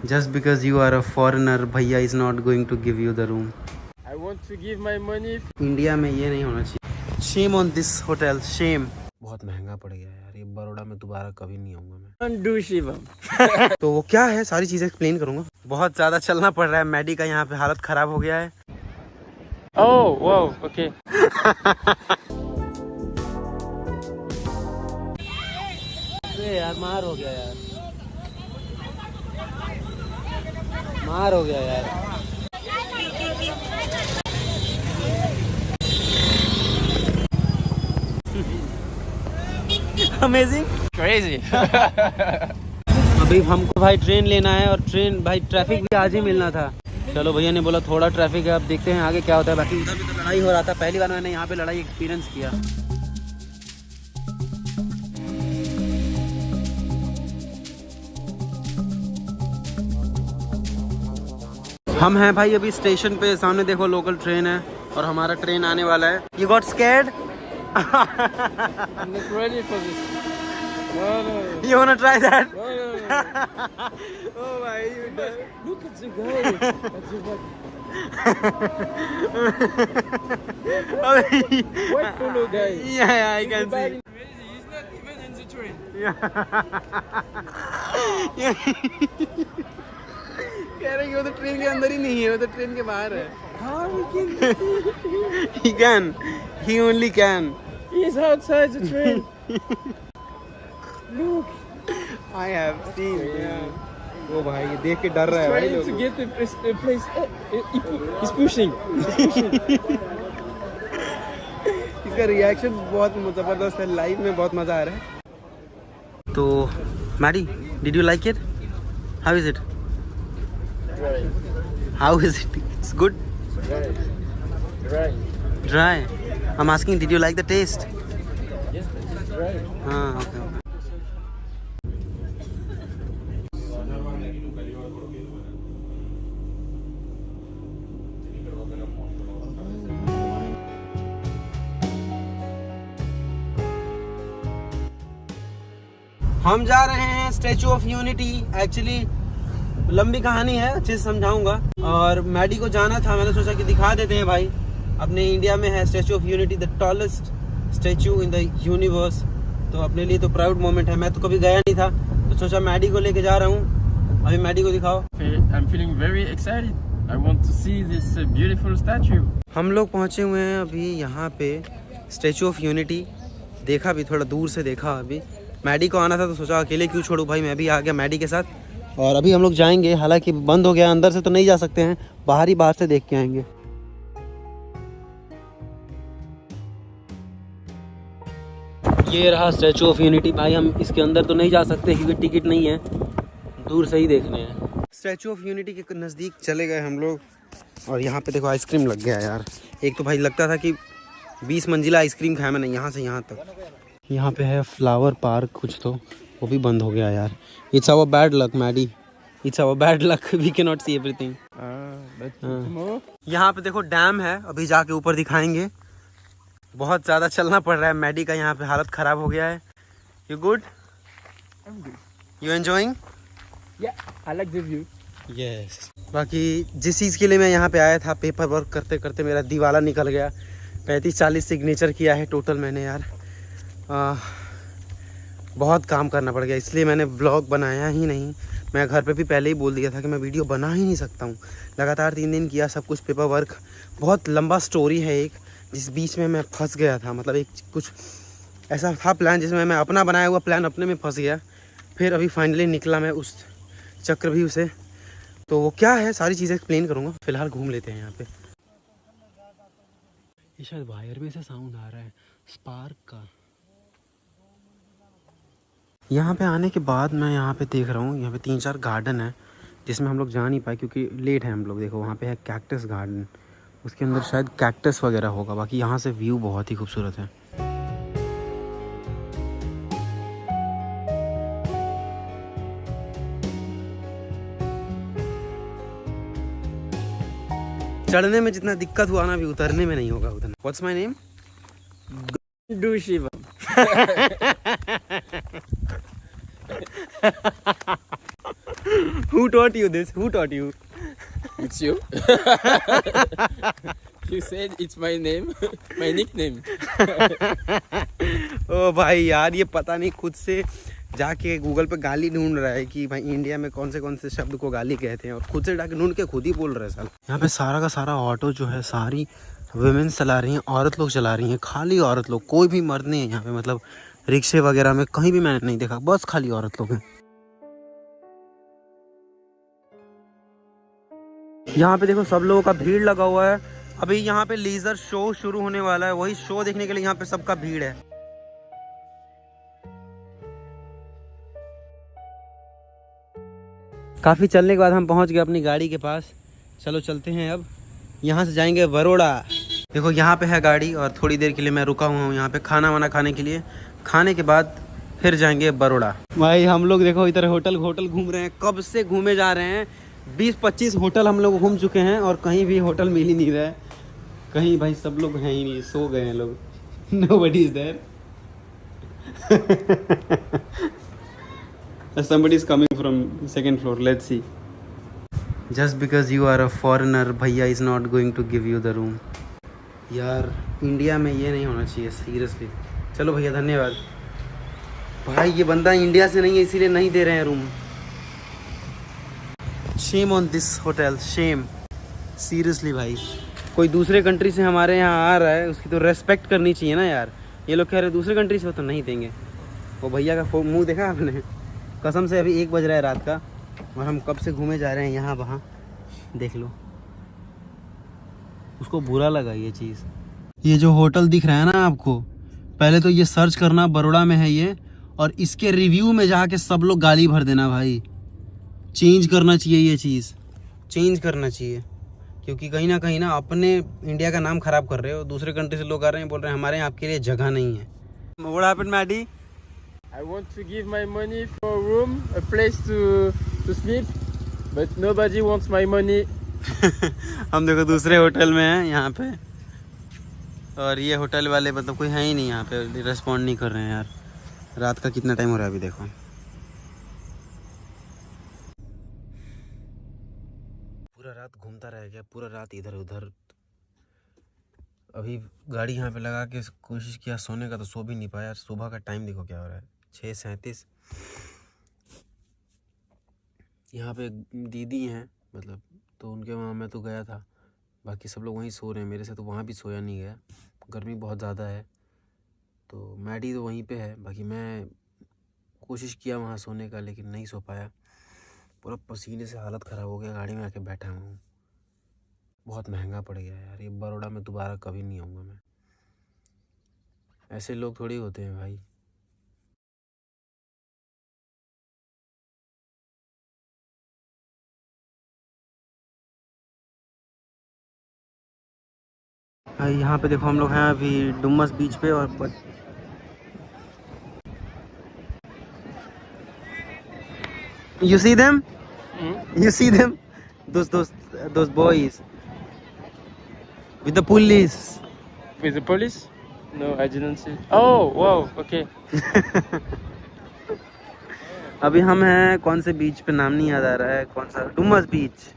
Just because you are a foreigner, भैया is not going to give you the room. I want to give my money. India में ये नहीं होना चाहिए. Shame on this hotel, shame. बहुत महंगा पड़ गया यार, ये बड़ौदा में दोबारा कभी नहीं आऊंगा मैं. Undo Shivam. तो वो क्या है सारी चीजें एक्सप्लेन करूंगा. बहुत ज्यादा चलना पड़ रहा है, मैडी का यहाँ पे हालत खराब हो गया है. Oh, wow, okay. यार मार हो गया यार, मार हो गया यार. Amazing, Crazy. अभी हमको भाई ट्रेन लेना है और ट्रेन भाई ट्रैफिक भी आज ही मिलना था. चलो भैया ने बोला थोड़ा ट्रैफिक है, अब देखते हैं आगे क्या होता है. बाकी उधर भी तो लड़ाई हो रहा था, पहली बार मैंने यहाँ पे लड़ाई एक्सपीरियंस किया. हम हैं भाई अभी स्टेशन पे, सामने देखो लोकल ट्रेन है और हमारा ट्रेन आने वाला है. You got scared? I'm not ready for this. No, no. You wanna try that? No, no, no. Oh भाई, Look at the guy. At the back. White polo guy. Yeah, I can see. He's not even in the train. कह रहे कि वो तो train के अंदर ही नहीं है, वो तो ट्रेन के बाहर है. How he can? He can. He only can. He's outside the train. Look. I have seen. Yeah. वो भाई ये देख के डर रहा है भाई Trying लोग. to get a place. He's pushing. He's pushing. इसका रिएक्शन बहुत जबरदस्त है, लाइव में बहुत मजा आ रहा है. तो Maddy, did you like it? How is it? Right. How is it? It's good. Right. Dry. I'm asking, did you like the taste? Yes, it's right. Okay. हम जा रहे हैं स्टैचू ऑफ यूनिटी. एक्चुअली लंबी कहानी है, अच्छे से समझाऊंगा. और मैडी को जाना था, मैंने सोचा कि दिखा देते हैं भाई. अपने इंडिया में है statue of unity, the tallest statue in the universe. तो अपने लिए तो प्राउड मोमेंट है. मैं तो कभी गया नहीं था, तो सोचा मैडी को लेके जा रहा हूँ. अभी मैडी को दिखाओ. I'm feeling very excited. I want to see this beautiful statue. हम लोग पहुँचे हुए हैं अभी यहाँ पे स्टैचू ऑफ यूनिटी. देखा भी, थोड़ा दूर से देखा. अभी मैडी को आना था तो सोचा अकेले क्यों छोड़ूं भाई, मैं भी आ गया मैडी के साथ. और अभी हम लोग जाएंगे, हालांकि बंद हो गया, अंदर से तो नहीं जा सकते हैं, बाहर से देख के आएंगे. ये रहा स्टैचू ऑफ यूनिटी. भाई हम इसके अंदर तो नहीं जा सकते क्योंकि टिकट नहीं है, दूर से ही देखने हैं. स्टैचू ऑफ यूनिटी के नज़दीक चले गए हम लोग. और यहाँ पे देखो आइसक्रीम लग गया यार. एक तो भाई लगता था कि 20 मंजिला आइसक्रीम खाया मैंने यहाँ से यहाँ तक. यहाँ पे है फ्लावर पार्क कुछ, तो वो भी बंद हो गया यार. It's our bad luck Maddy, it's our bad luck, we can not see everything. यहाँ पे देखो डैम है, अभी जाके ऊपर दिखाएंगे. बहुत ज़्यादा चलना पड़ रहा है, मैडी का यहाँ पे हालत ख़राब हो गया है. You good? You enjoying? I like the view. Yes. बाकी जिस चीज़ के लिए मैं यहाँ पे आया था, पेपर वर्क करते करते मेरा दिवाला निकल गया. 35-40 सिग्नेचर किया है टोटल मैंने यार. बहुत काम करना पड़ गया, इसलिए मैंने व्लॉग बनाया ही नहीं. मैं घर पे भी पहले ही बोल दिया था कि मैं वीडियो बना ही नहीं सकता हूँ. लगातार 3 दिन किया सब कुछ, पेपर वर्क. बहुत लंबा स्टोरी है एक, जिस बीच में मैं फंस गया था. मतलब एक कुछ ऐसा था प्लान जिसमें मैं अपना बनाया हुआ प्लान अपने में फंस गया. फिर अभी फाइनली निकला मैं उस चक्रव्यूह से. तो वो क्या है सारी चीज़ें एक्सप्लेन करूँगा. फिलहाल घूम लेते हैं यहाँ पे. ये शायद वायर में से साउंड आ रहा है, स्पार्क का. यहाँ पे आने के बाद मैं यहाँ पे देख रहा हूँ, यहाँ पे 3-4 गार्डन है जिसमें हम लोग जा नहीं पाए क्योंकि लेट है हम लोग. देखो वहाँ पे है कैक्टस गार्डन, उसके अंदर शायद कैक्टस वगैरह होगा. बाकी यहाँ से व्यू बहुत ही खूबसूरत है. चढ़ने में जितना दिक्कत हुआ ना, अभी उतरने में नहीं होगा उतना. What's my name? Do Shivam. Who taught you this? Who taught you? It's you. You said it's my name, my nickname. ओ भाई यार, ये पता नहीं खुद से जाके गूगल पे गाली ढूंढ रहा है कि भाई इंडिया में कौन से शब्द को गाली कहते हैं, और खुद से जाके ढूंढ के खुद ही बोल रहा है साल। यहाँ पे सारा का सारा ऑटो जो है सारी वुमेन्स चला रही हैं, औरत लोग चला रही हैं, खाली औरत लोग, कोई भी मर्द नहीं है यहाँ पे। मतलब रिक्शे वगैरह में कहीं भी मैंने नहीं देखा, बस खाली औरत लोग हैं। यहाँ पे देखो सब लोगों का भीड़ लगा हुआ है। अभी यहाँ पे लेजर शो शुरू होने वाला है, वही शो देखने के लिए यहाँ पे सबका भीड़ है। काफ़ी चलने के बाद हम पहुँच गए अपनी गाड़ी के पास। चलो चलते हैं, अब यहाँ से जाएंगे बड़ौदा। देखो यहाँ पे है गाड़ी, और थोड़ी देर के लिए मैं रुका हुआ हूँ यहाँ पे खाना वाना खाने के लिए। खाने के बाद फिर जाएंगे बड़ौदा। भाई हम लोग देखो इधर होटल घूम रहे हैं, कब से घूमे जा रहे हैं। 20-25 होटल हम लोग घूम चुके हैं और कहीं भी होटल मिल ही नहीं रहा है। कहीं भाई सब लोग हैं ही नहीं, सो गए हैं लोग। Nobody is there. Somebody is coming from second floor. Let's see. Just because you are a foreigner, भैया is not going to give you the room. यार इंडिया में ये नहीं होना चाहिए सीरियसली। चलो भैया धन्यवाद। भाई ये बंदा इंडिया से नहीं है, इसीलिए नहीं दे रहे हैं room. Shame on this hotel, shame seriously. भाई कोई दूसरे कंट्री से हमारे यहाँ आ रहा है, उसकी तो रेस्पेक्ट करनी चाहिए ना यार। ये लोग कह रहे दूसरे कंट्री से हो तो नहीं देंगे। वो भैया का मुंह देखा आपने? कसम से अभी 1 बज रहा है रात का, और हम कब से घूमे जा रहे हैं यहाँ वहाँ। देख लो, उसको बुरा लगा ये चीज़। ये जो होटल दिख रहा है ना आपको, पहले तो ये सर्च करना बड़ौदा में है ये, और इसके रिव्यू में जाके सब लोग गाली भर देना। भाई चेंज करना चाहिए, ये चीज़ चेंज करना चाहिए, क्योंकि कहीं ना अपने इंडिया का नाम खराब कर रहे हो। दूसरे कंट्री से लोग आ रहे हैं, बोल रहे हैं हमारे यहाँ आपके लिए जगह नहीं है। What happened, Maddie? I want to give my money for a room, a place to sleep, but nobody wants my money. हम देखो दूसरे होटल में हैं यहाँ पे, और ये होटल वाले मतलब कोई है ही नहीं यहाँ पे, रिस्पॉन्ड नहीं कर रहे हैं यार। रात का कितना टाइम हो रहा है अभी देखो। पूरा रात घूमता रह गया, पूरा रात इधर उधर। अभी गाड़ी यहाँ पे लगा के कोशिश किया सोने का, तो सो भी नहीं पाया। सुबह का टाइम देखो क्या हो रहा है, 6:37। यहाँ पे दीदी हैं मतलब, तो उनके वहाँ मैं तो गया था, बाकी सब लोग वहीं सो रहे हैं। मेरे से तो वहाँ भी सोया नहीं गया, गर्मी बहुत ज़्यादा है। तो मैडी तो वहीं पे है, बाकी मैं कोशिश किया वहाँ सोने का, लेकिन नहीं सो पाया। पूरा पसीने से हालत ख़राब हो गया, गाड़ी में आके बैठा हूँ। बहुत महंगा पड़ गया यार, ये बड़ौदा में दोबारा कभी नहीं आऊँगा मैं। ऐसे लोग थोड़ी होते हैं भाई। भाई यहाँ पे देखो हम लोग हैं अभी डुमस बीच पे, और you see them? You see them? Those boys with the police. With the police? No, I didn't see. Oh, wow, okay. अभी हम हैं कौन से बीच पे, नाम नहीं याद आ रहा है कौन सा, डुमस बीच।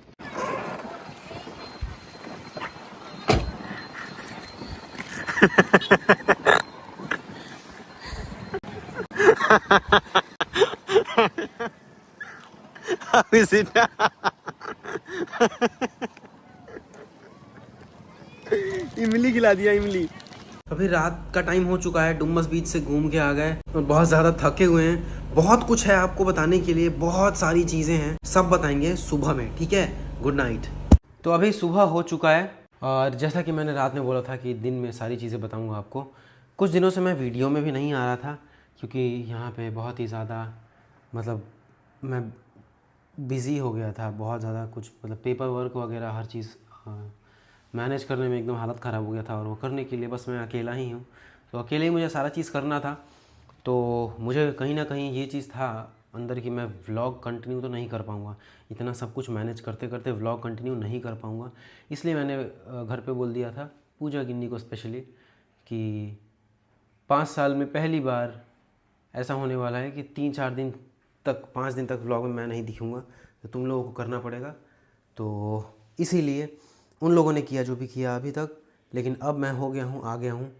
How is it? इमली खिला दिया, इमली। अभी रात का टाइम हो चुका है, डुमस बीच से घूम के आ गए और बहुत ज़्यादा थके हुए हैं। बहुत कुछ है आपको बताने के लिए, बहुत सारी चीज़ें हैं, सब बताएंगे सुबह में, ठीक है? Good night. तो अभी सुबह हो चुका है, और जैसा कि मैंने रात में बोला था कि दिन में सारी चीज़ें बताऊंगा आपको। कुछ दिनों से मैं वीडियो में भी नहीं आ रहा था, क्योंकि यहाँ पे बहुत ही ज़्यादा मतलब मैं बिज़ी हो गया था, बहुत ज़्यादा कुछ मतलब पेपर वर्क वगैरह हर चीज़ मैनेज करने में एकदम हालत ख़राब हो गया था। और वो करने के लिए बस मैं अकेला ही हूँ, तो अकेले ही मुझे सारा चीज़ करना था। तो मुझे कहीं ना कहीं ये चीज़ था अंदर कि मैं व्लॉग कंटिन्यू तो नहीं कर पाऊँगा, इतना सब कुछ मैनेज करते करते व्लॉग कंटिन्यू नहीं कर पाऊँगा। इसलिए मैंने घर पे बोल दिया था पूजा गिन्नी को स्पेशली कि 5 साल में पहली बार ऐसा होने वाला है कि 3-4 दिन तक 5 दिन तक व्लॉग में मैं नहीं दिखूँगा, तो तुम लोगों को करना पड़ेगा। तो इसीलिए उन लोगों ने किया जो भी किया अभी तक, लेकिन अब मैं हो गया हूँ, आ गया हूँ।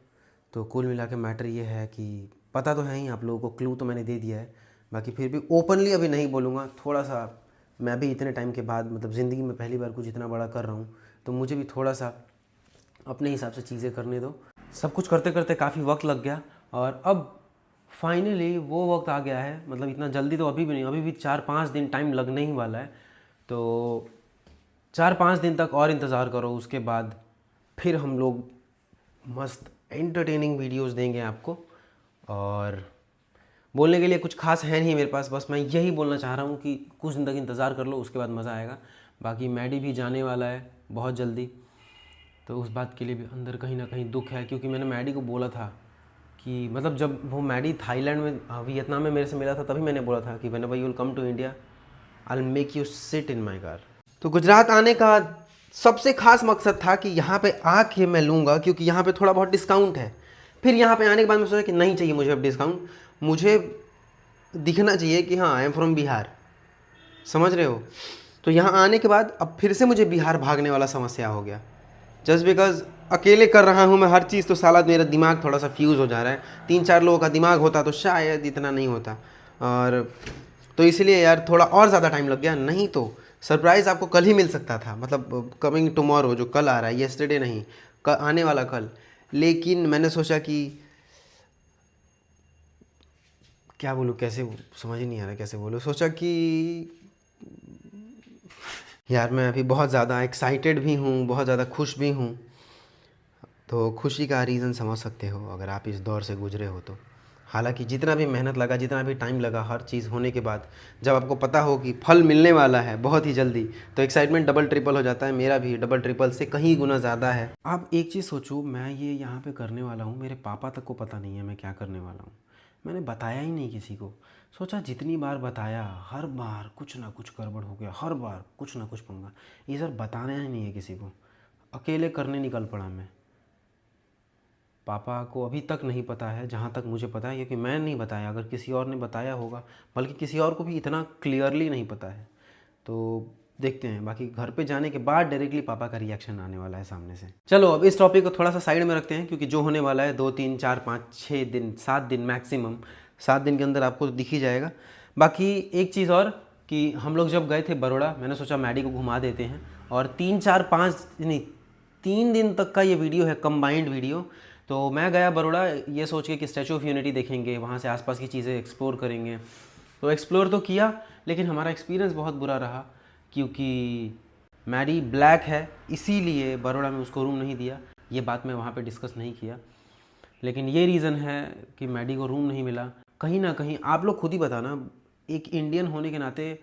तो कुल मिला के मैटर ये है कि पता तो है ही आप लोगों को, क्लू तो मैंने दे दिया है, बाकी फिर भी ओपनली अभी नहीं बोलूँगा। थोड़ा सा मैं भी इतने टाइम के बाद मतलब ज़िंदगी में पहली बार कुछ इतना बड़ा कर रहा हूँ, तो मुझे भी थोड़ा सा अपने हिसाब से चीज़ें करने दो। सब कुछ करते करते काफ़ी वक्त लग गया और अब फाइनली वो वक्त आ गया है। मतलब इतना जल्दी तो अभी भी नहीं, अभी भी 4-5 दिन टाइम लगने ही वाला है। तो 4-5 दिन तक और इंतज़ार करो, उसके बाद फिर हम लोग मस्त एंटरटेनिंग वीडियोस देंगे आपको। और बोलने के लिए कुछ खास है नहीं मेरे पास, बस मैं यही बोलना चाह रहा हूँ कि कुछ दिन तक इंतज़ार कर लो, उसके बाद मज़ा आएगा। बाकी मैडी भी जाने वाला है बहुत जल्दी, तो उस बात के लिए भी अंदर कहीं ना कहीं दुख है, क्योंकि मैंने मैडी को बोला था कि मतलब जब वो मैडी थाईलैंड में वियतनाम में मेरे से मिला था, तभी मैंने बोला था कि whenever you will come to India I will make you sit in my car. तो गुजरात आने का सबसे खास मकसद था कि यहाँ पे आके मैं लूँगा, क्योंकि यहाँ पे थोड़ा बहुत डिस्काउंट है। फिर यहाँ पे आने के बाद मैं सोचा कि नहीं चाहिए मुझे अब डिस्काउंट, मुझे दिखना चाहिए कि हाँ आई एम फ्रॉम बिहार, समझ रहे हो। तो यहाँ आने के बाद अब फिर से मुझे बिहार भागने वाला समस्या हो गया, जस्ट बिकॉज अकेले कर रहा हूँ मैं हर चीज़, तो साला मेरा दिमाग थोड़ा सा फ्यूज़ हो जा रहा है। 3-4 लोगों का दिमाग होता तो शायद इतना नहीं होता, और तो इसलिए यार थोड़ा और ज़्यादा टाइम लग गया। नहीं तो सरप्राइज़ आपको कल ही मिल सकता था, मतलब कमिंग टुमारो, जो कल आ रहा है, येस्टरडे नहीं, आने वाला कल। लेकिन मैंने सोचा कि क्या बोलूँ, कैसे समझ ही नहीं आ रहा कैसे बोलूँ। सोचा कि यार मैं अभी बहुत ज़्यादा एक्साइटेड भी हूँ, बहुत ज़्यादा खुश भी हूँ। तो खुशी का रीज़न समझ सकते हो अगर आप इस दौर से गुजरे हो तो। हालांकि जितना भी मेहनत लगा, जितना भी टाइम लगा, हर चीज़ होने के बाद जब आपको पता हो कि फल मिलने वाला है बहुत ही जल्दी, तो एक्साइटमेंट डबल ट्रिपल हो जाता है। मेरा भी डबल ट्रिपल से कहीं गुना ज़्यादा है। आप एक चीज़ सोचो, मैं ये यहाँ पे करने वाला हूँ, मेरे पापा तक को पता नहीं है मैं क्या करने वाला हूँ। मैंने बताया ही नहीं किसी को। सोचा जितनी बार बताया, हर बार कुछ ना कुछ गड़बड़ हो गया, हर बार कुछ ना कुछ पंगा। ये सर बताना ही नहीं है किसी को, अकेले करने निकल पड़ा मैं। पापा को अभी तक नहीं पता है, जहाँ तक मुझे पता है, क्योंकि मैं नहीं बताया। अगर किसी और ने बताया होगा, बल्कि किसी और को भी इतना क्लियरली नहीं पता है, तो देखते हैं। बाकी घर पे जाने के बाद डायरेक्टली पापा का रिएक्शन आने वाला है सामने से। चलो अब इस टॉपिक को थोड़ा सा साइड में रखते हैं, क्योंकि जो होने वाला है 2, 3, 4, 5, 6 दिन, 7 दिन मैक्सिमम, 7 दिन के अंदर आपको दिख ही जाएगा। बाकी एक चीज़ और कि हम लोग जब गए थे बड़ौदा, मैंने सोचा मैडी को घुमा देते हैं, और 3, 4, 5 नहीं 3 दिन तक का ये वीडियो है, कंबाइंड वीडियो। तो मैं गया बड़ौदा ये सोच के कि स्टैचू ऑफ यूनिटी देखेंगे, वहाँ से आसपास की चीज़ें एक्सप्लोर करेंगे। तो एक्सप्लोर तो किया, लेकिन हमारा एक्सपीरियंस बहुत बुरा रहा, क्योंकि मैडी ब्लैक है, इसीलिए बड़ौदा में उसको रूम नहीं दिया। ये बात मैं वहाँ पे डिस्कस नहीं किया, लेकिन ये रीज़न है कि मैडी को रूम नहीं मिला। कहीं ना कहीं आप लोग खुद ही बताना, एक इंडियन होने के नाते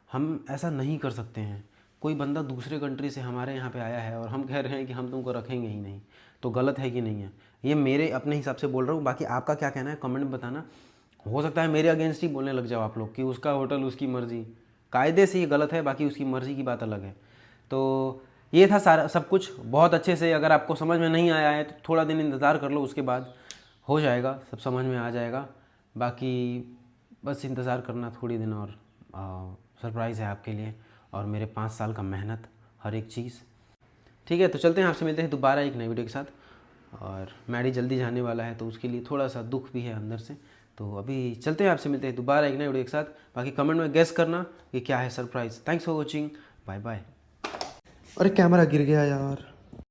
हम ऐसा नहीं कर सकते हैं। कोई बंदा दूसरे कंट्री से हमारे यहाँ पे आया है और हम कह रहे हैं कि हम तुमको रखेंगे ही नहीं, तो गलत है कि नहीं है। ये मेरे अपने हिसाब से बोल रहा हूँ, बाकी आपका क्या कहना है कमेंट में बताना। हो सकता है मेरे अगेंस्ट ही बोलने लग जाओ आप लोग कि उसका होटल उसकी मर्ज़ी, कायदे से ये गलत है, बाकी उसकी मर्ज़ी की बात अलग है। तो ये था सारा सब कुछ बहुत अच्छे से। अगर आपको समझ में नहीं आया है तो थोड़ा दिन इंतज़ार कर लो, उसके बाद हो जाएगा, सब समझ में आ जाएगा। बाकी बस इंतज़ार करना थोड़ी दिन और, सरप्राइज़ है आपके लिए, और मेरे 5 साल का मेहनत, हर एक चीज़। ठीक है, तो चलते हैं, आपसे मिलते हैं दोबारा एक नई वीडियो के साथ। और मैडी जल्दी जाने वाला है, तो उसके लिए थोड़ा सा दुख भी है अंदर से। तो अभी चलते हैं, आपसे मिलते हैं दोबारा एक नई वीडियो के साथ। बाकी कमेंट में गेस करना कि क्या है surprise. Thanks for watching, bye bye. अरे कैमरा गिर गया यार।